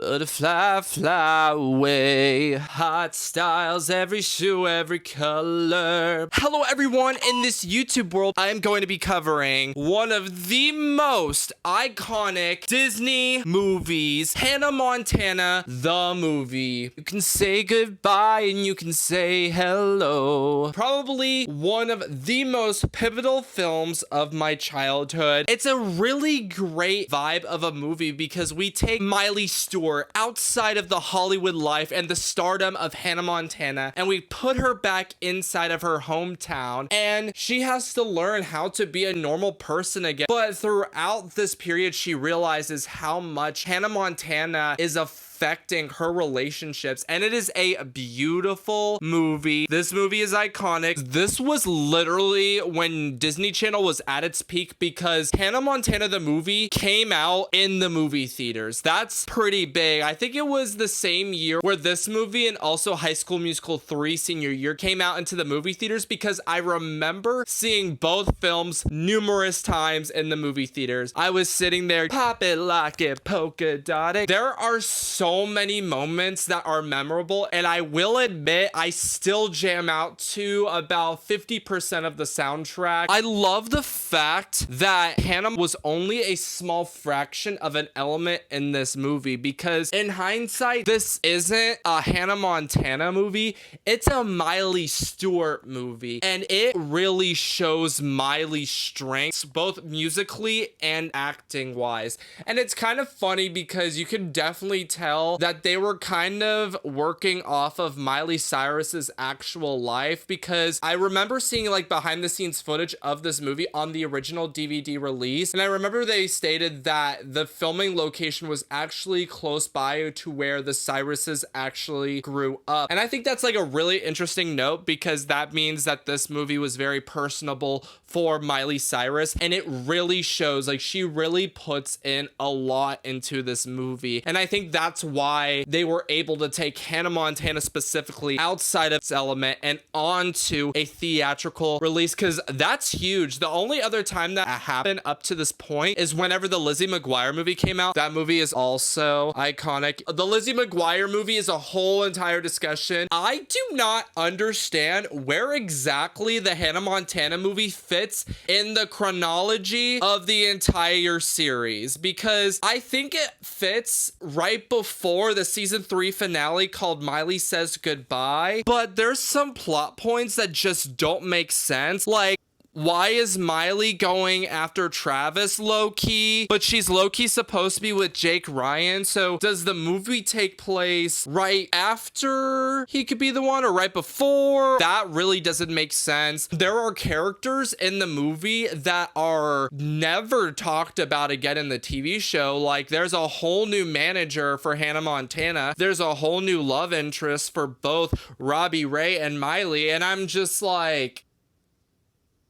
Butterfly, fly away. Hot styles, every shoe, every color. Hello everyone, in this YouTube world, I am going to be covering one of the most iconic Disney movies, Hannah Montana, the movie. You can say goodbye and you can say hello. Probably one of the most pivotal films of my childhood. It's a really great vibe of a movie because we take Miley Stewart outside of the Hollywood life and the stardom of Hannah Montana, and we put her back inside of her hometown, and she has to learn how to be a normal person again. But throughout this period, she realizes how much Hannah Montana is affecting her relationships, and it is a beautiful movie. This movie is iconic. This was literally when Disney Channel was at its peak because Hannah Montana the movie came out in the movie theaters. That's pretty big. I think it was the same year where this movie and also High School Musical 3 senior year came out into the movie theaters, because I remember seeing both films numerous times in the movie theaters. I was sitting there, pop it, lock it, polka dot it. There are so many moments that are memorable, and I will admit I still jam out to about 50% of the soundtrack. I love the fact that Hannah was only a small fraction of an element in this movie, because in hindsight, this isn't a Hannah Montana movie, it's a Miley Stewart movie, and it really shows Miley's strengths both musically and acting wise. And it's kind of funny because you can definitely tell that they were kind of working off of Miley Cyrus's actual life, because I remember seeing like behind the scenes footage of this movie on the original DVD release, and I remember they stated that the filming location was actually close by to where the Cyruses actually grew up. And I think that's like a really interesting note, because that means that this movie was very personable for Miley Cyrus, and it really shows, like, she really puts in a lot into this movie. And I think that's why they were able to take Hannah Montana specifically outside of its element and onto a theatrical release, because that's huge. The only other time that happened up to this point is whenever the Lizzie McGuire movie came out. That movie is also iconic. The Lizzie McGuire movie is a whole entire discussion. I do not understand where exactly the Hannah Montana movie fits in the chronology of the entire series, because I think it fits right before the season 3 finale called Miley Says Goodbye, but there's some plot points that just don't make sense. Like, why is Miley going after Travis low-key, but she's low-key supposed to be with Jake Ryan? So does the movie take place right after he could be the one, or right before? That really doesn't make sense. There are characters in the movie that are never talked about again in the TV show. Like, there's a whole new manager for Hannah Montana. There's a whole new love interest for both Robbie Ray and Miley, and I'm just like,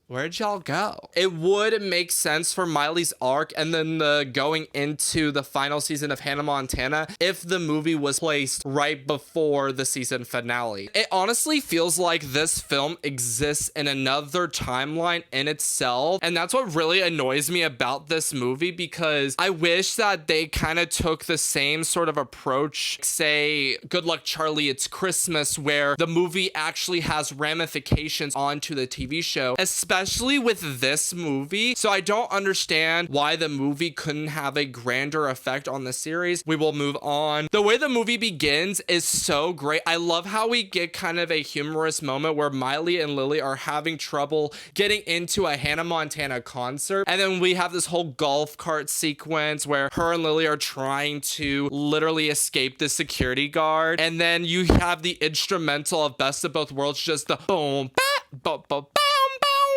where'd y'all go? It would make sense for Miley's arc and then the going into the final season of Hannah Montana if the movie was placed right before the season finale. It honestly feels like this film exists in another timeline in itself, and that's what really annoys me about this movie, because I wish that they kind of took the same sort of approach, say Good Luck Charlie, It's Christmas, where the movie actually has ramifications onto the TV show, especially with this movie. So I don't understand why the movie couldn't have a grander effect on the series. We will move on. The way the movie begins is so great. I love how we get kind of a humorous moment where Miley and Lily are having trouble getting into a Hannah Montana concert, and then we have this whole golf cart sequence where her and Lily are trying to literally escape the security guard, and then you have the instrumental of Best of Both Worlds, just the boom, ba, ba, ba, ba.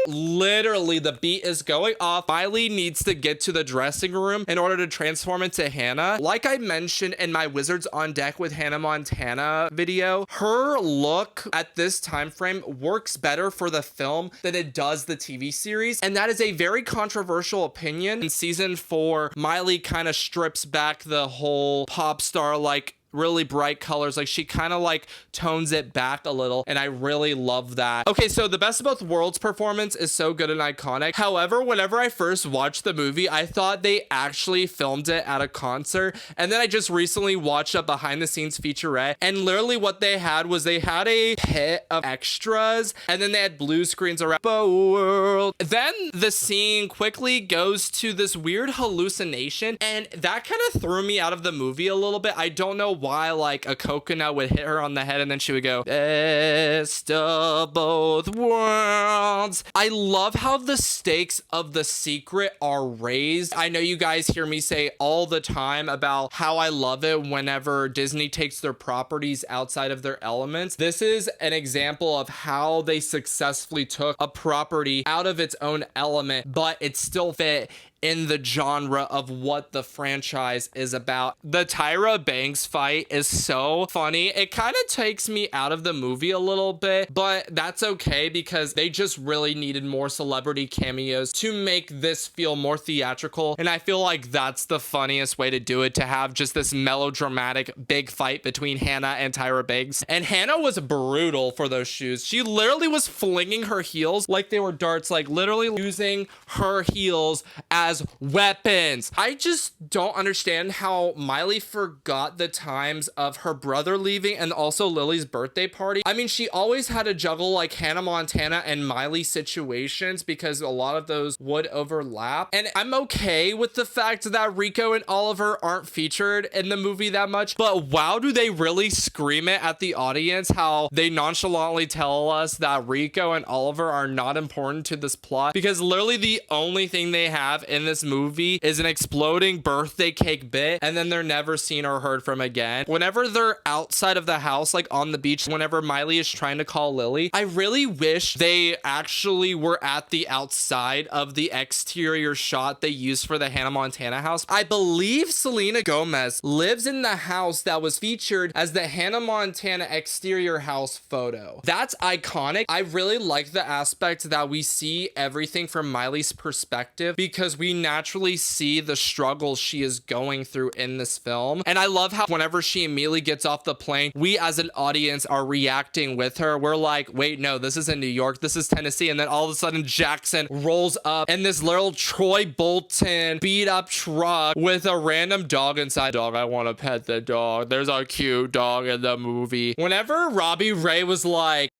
Literally, the beat is going off. Miley needs to get to the dressing room in order to transform into Hannah. Like I mentioned in my Wizards on Deck with Hannah Montana video, her look at this time frame works better for the film than it does the TV series, and that is a very controversial opinion. In season 4, Miley kind of strips back the whole pop star like really bright colors. Like she kind of like tones it back a little, and I really love that. Okay, so the Best of Both Worlds performance is so good and iconic. However, whenever I first watched the movie, I thought they actually filmed it at a concert, and then I just recently watched a behind the scenes featurette, and literally what they had was they had a pit of extras, and then they had blue screens around the world. Then the scene quickly goes to this weird hallucination, and that kind of threw me out of the movie a little bit. I don't know why, like a coconut would hit her on the head and then she would go, best of both worlds. I love how the stakes of The Secret are raised. I know you guys hear me say all the time about how I love it whenever Disney takes their properties outside of their elements. This is an example of how they successfully took a property out of its own element, but it still fit in the genre of what the franchise is about. The Tyra Banks fight is so funny. It kind of takes me out of the movie a little bit, but that's okay because they just really needed more celebrity cameos to make this feel more theatrical. And I feel like that's the funniest way to do it, to have just this melodramatic big fight between Hannah and Tyra Banks. And Hannah was brutal for those shoes. She literally was flinging her heels like they were darts, like literally using her heels as weapons. I just don't understand how Miley forgot the times of her brother leaving and also Lily's birthday party. I mean, she always had to juggle like Hannah Montana and Miley situations because a lot of those would overlap. And I'm okay with the fact that Rico and Oliver aren't featured in the movie that much, but wow, do they really scream it at the audience how they nonchalantly tell us that Rico and Oliver are not important to this plot, because literally the only thing they have in this movie is an exploding birthday cake bit, and then they're never seen or heard from again. Whenever they're outside of the house, like on the beach, whenever Miley is trying to call Lily, I really wish they actually were at the outside of the exterior shot they used for the Hannah Montana house. I believe Selena Gomez lives in the house that was featured as the Hannah Montana exterior house photo. That's iconic. I really like the aspect that we see everything from Miley's perspective, because we naturally see the struggles she is going through in this film. And I love how whenever she immediately gets off the plane, we as an audience are reacting with her. We're like, wait, no, this isn't New York, this is Tennessee. And then all of a sudden Jackson rolls up in this little Troy Bolton beat up truck with a random dog inside. Dog, I want to pet the dog. There's a cute dog in the movie. Whenever Robbie Ray was like,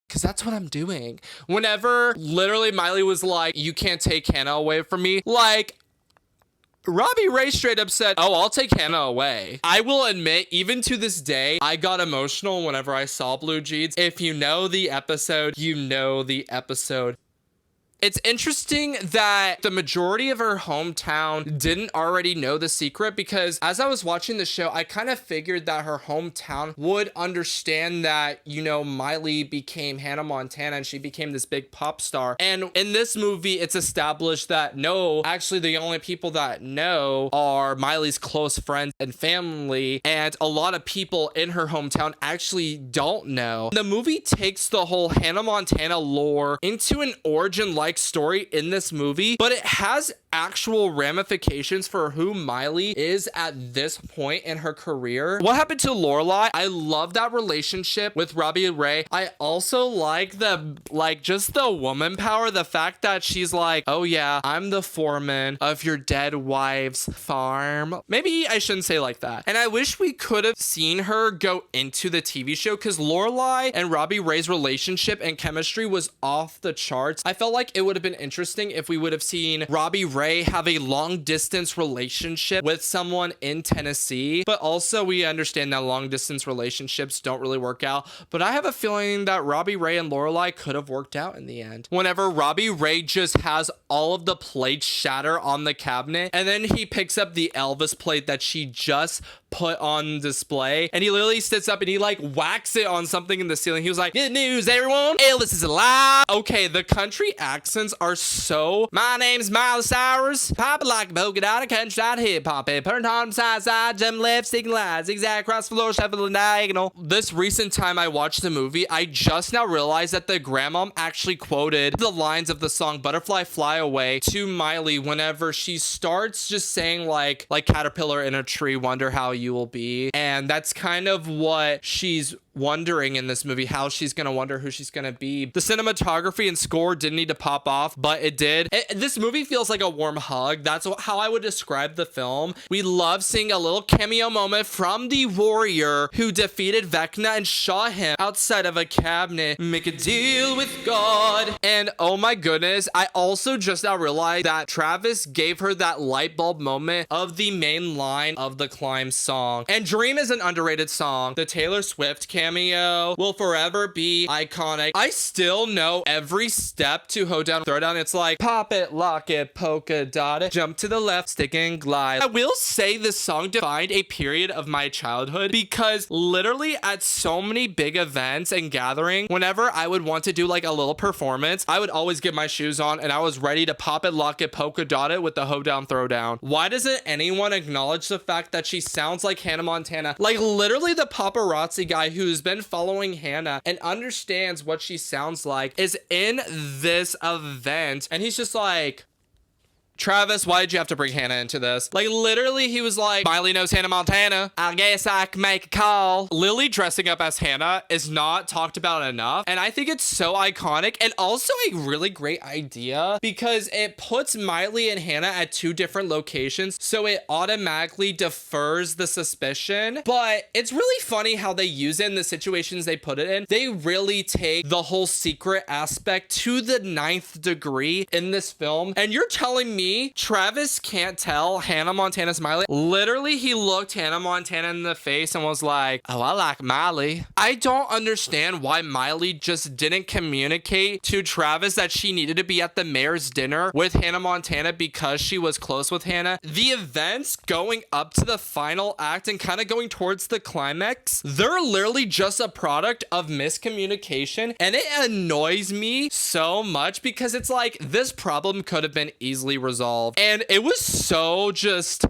because that's what I'm doing. Whenever literally Miley was like, you can't take Hannah away from me, like, Robbie Ray straight up said, oh, I'll take Hannah away. I will admit, even to this day, I got emotional whenever I saw Blue Jeans. If you know the episode, you know the episode. It's interesting that the majority of her hometown didn't already know The Secret, because as I was watching the show, I kind of figured that her hometown would understand that, you know, Miley became Hannah Montana and she became this big pop star. And in this movie, it's established that no, actually the only people that know are Miley's close friends and family, and a lot of people in her hometown actually don't know. The movie takes the whole Hannah Montana lore into an origin-like story in this movie, but it has actual ramifications for who Miley is at this point in her career. What happened to Lorelai? I love that relationship with Robbie Ray. I also like just the woman power, the fact that she's like, oh yeah, I'm the foreman of your dead wife's farm. Maybe I shouldn't say like that. And I wish we could have seen her go into the TV show, because Lorelai and Robbie Ray's relationship and chemistry was off the charts. I felt like it would have been interesting if we would have seen Robbie Ray have a long distance relationship with someone in Tennessee, but also we understand that long distance relationships don't really work out. But I have a feeling that Robbie Ray and Lorelai could have worked out in the end. Whenever Robbie Ray just has all of the plates shatter on the cabinet, and then he picks up the Elvis plate that she just put on display, and he literally sits up and he like whacks it on something in the ceiling. He was like, good news everyone, Elvis is alive. Okay, the country accents are so, my name's Miley Cyrus, pop it like a polka dot, country dot, hip hop it, turn on side, jump left, stick line, zigzag across the floor, shuffle and diagonal. This recent time I watched the movie, I just now realized that the grandmom actually quoted the lines of the song Butterfly Fly Away to Miley whenever she starts just saying like caterpillar in a tree, wonder how you you will be. And that's kind of what she's wondering in this movie, how she's gonna wonder who she's gonna be. The cinematography and score didn't need to pop off, but it did. This movie feels like a warm hug. That's how I would describe the film. We love seeing a little cameo moment from the warrior who defeated Vecna and shot him outside of a cabinet. Make a deal with God. And oh my goodness, I also just now realized that Travis gave her that light bulb moment of the main line of the Climb song. And Dream is an underrated song. The Taylor Swift cameo will forever be iconic. I still know every step to Hold Down, Throw Down. It's like pop it, lock it, polka dot it, jump to the left, stick and glide. I will say this song defined a period of my childhood because literally at so many big events and gatherings, whenever I would want to do like a little performance, I would always get my shoes on and I was ready to pop it, lock it, polka dot it with the Hold Down, Throw Down. Why doesn't anyone acknowledge the fact that she sounds like Hannah Montana? Like literally the paparazzi guy who's been following Hannah and understands what she sounds like is in this event, and he's just like, Travis, why did you have to bring Hannah into this? Like literally he was like, Miley knows Hannah Montana, I guess I can make a call. Lily dressing up as Hannah is not talked about enough, and I think it's so iconic and also a really great idea because it puts Miley and Hannah at two different locations, so it automatically defers the suspicion. But it's really funny how they use it in the situations they put it in. They really take the whole secret aspect to the 9th degree in this film, and you're telling me Travis can't tell Hannah Montana's Miley? Literally, he looked Hannah Montana in the face and was like, oh, I like Miley. I don't understand why Miley just didn't communicate to Travis that she needed to be at the mayor's dinner with Hannah Montana because she was close with Hannah. The events going up to the final act and kind of going towards the climax, they're literally just a product of miscommunication, and it annoys me so much because it's like this problem could have been easily resolved. And it was so just...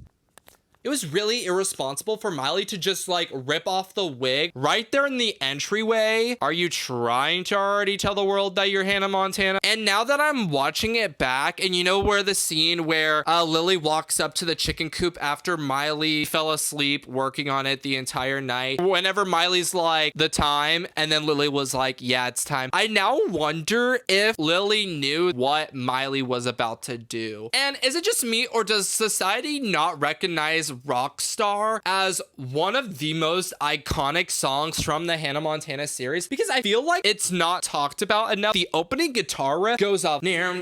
It was really irresponsible for Miley to just like rip off the wig right there in the entryway. Are you trying to already tell the world that you're Hannah Montana? And now that I'm watching it back, and you know where the scene where Lily walks up to the chicken coop after Miley fell asleep working on it the entire night. Whenever Miley's like, the time, and then Lily was like, yeah, it's time. I now wonder if Lily knew what Miley was about to do. And is it just me, or does society not recognize Rockstar as one of the most iconic songs from the Hannah Montana series? Because I feel like it's not talked about enough. The opening guitar riff goes off, and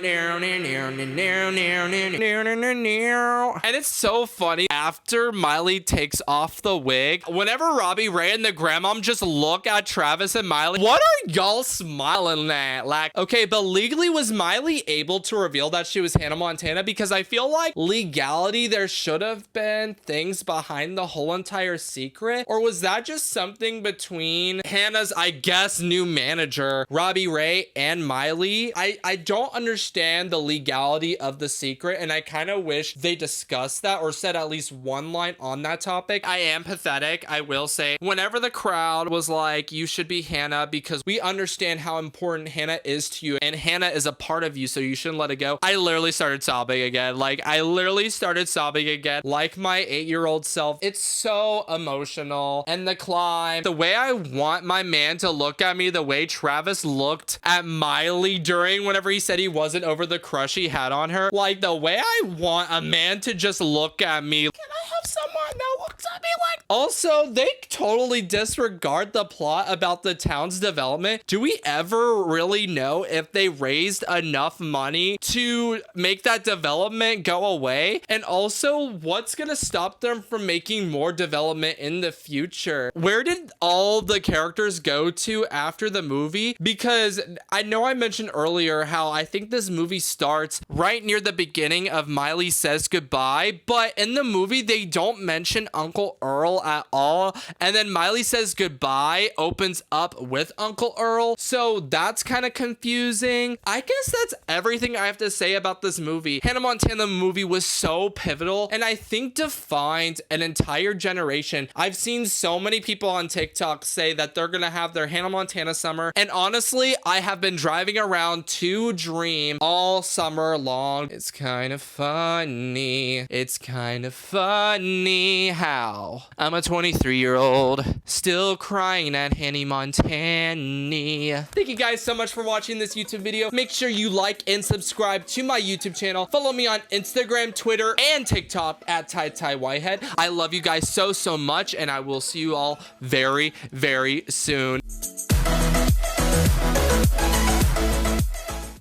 it's so funny. After Miley takes off the wig, whenever Robbie Ray and the grandmom just look at Travis and Miley, what are y'all smiling at? Like, okay, but legally, was Miley able to reveal that she was Hannah Montana? Because I feel like legality, there should have been things behind the whole entire secret, or was that just something between Hannah's, I guess, new manager, Robbie Ray, and Miley? I don't understand the legality of the secret, and I kind of wish they discussed that or said at least one line on that topic. I am pathetic, I will say. Whenever the crowd was like, you should be Hannah because we understand how important Hannah is to you, and Hannah is a part of you, so you shouldn't let it go, I literally started sobbing again. Like, I literally started sobbing again, like my 8-year-old self. It's so emotional. And the climb, the way I want my man to look at me, the way Travis looked at Miley during whenever he said he wasn't over the crush he had on her, like the way I want a man to just look at me. Can I have someone that looks at me like... Also, they totally disregard the plot about the town's development. Do we ever really know if they raised enough money to make that development go away? And also, what's gonna stop them from making more development in the future? Where did all the characters go to after the movie? Because I know I mentioned earlier how I think this movie starts right near the beginning of Miley Says Goodbye, but in the movie they don't mention Uncle Earl at all, and then Miley Says Goodbye opens up with Uncle Earl, so that's kind of confusing. I guess that's everything I have to say about this movie. Hannah Montana movie was so pivotal, and I think defined an entire generation. I've seen so many people on TikTok say that they're gonna have their Hannah Montana summer, and honestly, I have been driving around to dream all summer long. It's kind of funny. It's kind of funny how I'm a 23-year-old still crying at Hannah Montana. Thank you guys so much for watching this YouTube video. Make sure you like and subscribe to my YouTube channel. Follow me on Instagram, Twitter, and TikTok at Whitehead. I love you guys so much, and I will see you all very, very soon.